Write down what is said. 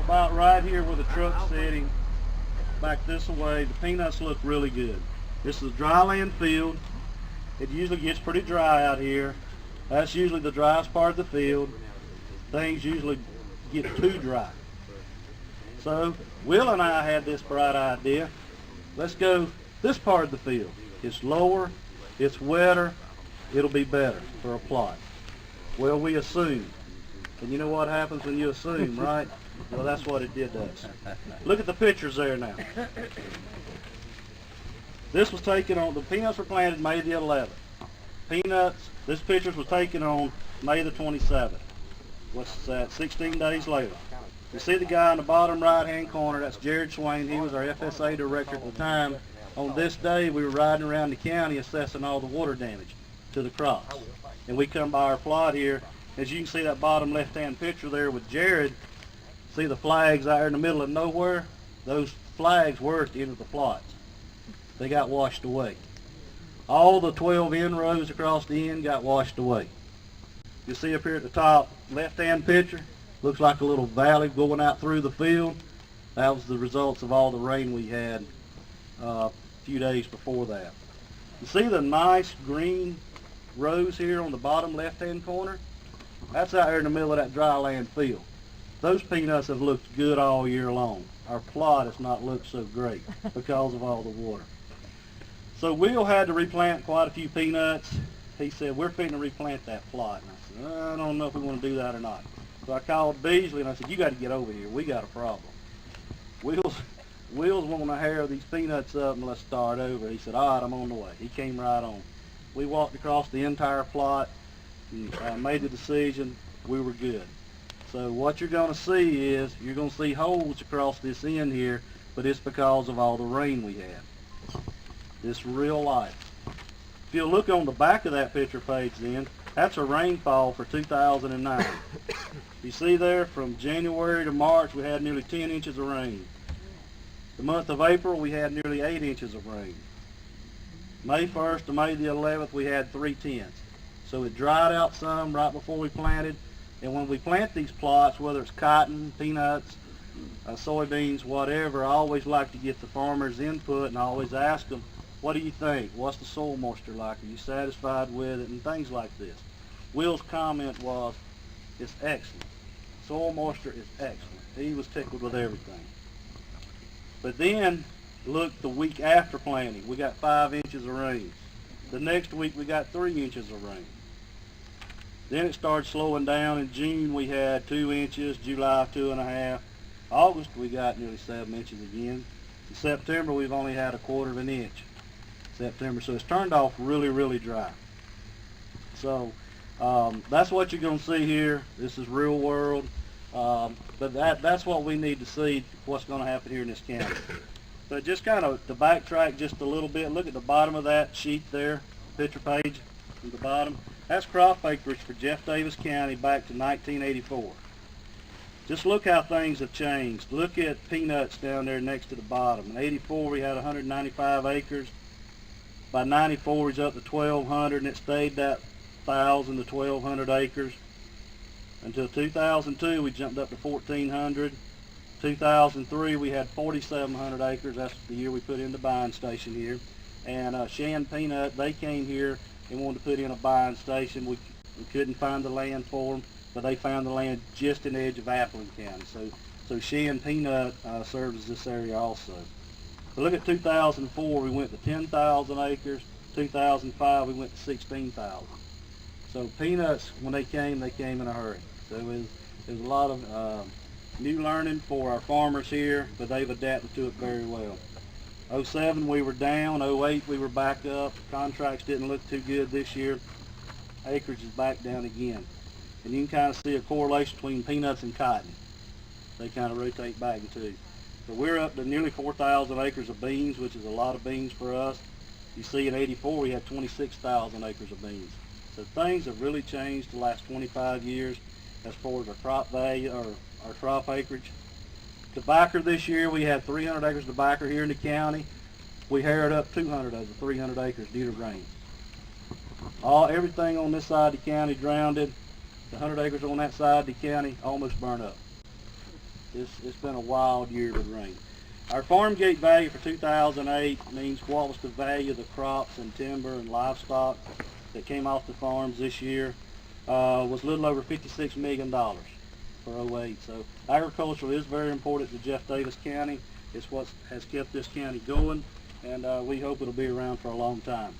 about right here where the truck's sitting, back this way, the peanuts look really good. This is a dryland field. It usually gets pretty dry out here. That's usually the driest part of the field. Things usually get too dry. So Will and I had this bright idea. Let's go this part of the field. It's lower, it's wetter, it'll be better for a plot. Well, we assumed. And you know what happens when you assume, right? Well, that's what it did to us. Look at the pictures there now. This was taken on, the peanuts were planted May the 11th. Peanuts, this picture was taken on May the 27th. What's that, 16 days later. You see the guy in the bottom right-hand corner, that's Jared Swain. He was our FSA director at the time. On this day, we were riding around the county assessing all the water damage to the crops. And we come by our plot here. As you can see that bottom left-hand picture there with Jared, see the flags out there in the middle of nowhere? Those flags were at the end of the plots. They got washed away. All the 12 inrows across the end got washed away. You see up here at the top left-hand picture, looks like a little valley going out through the field. That was the results of all the rain we had a few days before that. You see the nice green rows here on the bottom left-hand corner? That's out there in the middle of that dryland field. Those peanuts have looked good all year long. Our plot has not looked so great because of all the water. So Will had to replant quite a few peanuts. He said, we're fitting to replant that plot. And I said, I don't know if we want to do that or not. So I called Beasley and I said, you got to get over here. We got a problem. Will's wanting to hair these peanuts up and let's start over. He said, all right, I'm on the way. He came right on. We walked across the entire plot and made the decision. We were good. So what you're going to see is, you're going to see holes across this end here, but it's because of all the rain we had. This real life. If you look on the back of that picture page then, that's a rainfall for 2009. You see there, from January to March, we had nearly 10 inches of rain. The month of April, we had nearly 8 inches of rain. May 1st to May the 11th, we had 3/10. So it dried out some right before we planted. And when we plant these plots, whether it's cotton, peanuts, soybeans, whatever, I always like to get the farmer's input and I always ask them, what do you think? What's the soil moisture like? Are you satisfied with it? And things like this. Will's comment was, it's excellent. Soil moisture is excellent. He was tickled with everything. But then, look, the week after planting, we got 5 inches of rain. The next week we got 3 inches of rain. Then it started slowing down. In June we had 2 inches, July 2.5. August we got nearly 7 inches again. In September we've only had 1/4 of an inch. September, so it's turned off really, really dry. So that's what you're going to see here. This is real world. But that's what we need to see, what's going to happen here in this county. So just kind of to backtrack just a little bit, look at the bottom of that sheet there, picture page at the bottom. That's crop acreage for Jeff Davis County back to 1984. Just look how things have changed. Look at peanuts down there next to the bottom. In 84 we had 195 acres. By 94 we was up to 1,200 and it stayed that 1,000 to 1,200 acres. Until 2002 we jumped up to 1,400. 2003 we had 4,700 acres. That's the year we put in the buying station here. And Shan Peanut, they came here and wanted to put in a buying station. We couldn't find the land for them, but they found the land just in the edge of Appling County. So Shan Peanut serves this area also. But look at 2004, we went to 10,000 acres. 2005 we went to 16,000. So peanuts, when they came in a hurry. So it was a lot of new learning for our farmers here, but they've adapted to it very well. 07 we were down, 08 we were back up. Contracts didn't look too good this year. Acreage is back down again. And you can kind of see a correlation between peanuts and cotton. They kind of rotate back and two. So we're up to nearly 4,000 acres of beans, which is a lot of beans for us. You see in 84 we had 26,000 acres of beans. So things have really changed the last 25 years as far as our crop value or our crop acreage. Tobacco this year, we had 300 acres of tobacco here in the county. We harrowed up 200 of the 300 acres due to rain. Everything on this side of the county drowned. The 100 acres on that side of the county almost burned up. It's been a wild year with rain. Our farm gate value for 2008 means what was the value of the crops and timber and livestock that came off the farms this year was a little over $56 million for 08. So agriculture is very important to Jeff Davis County. It's what has kept this county going, and we hope it'll be around for a long time.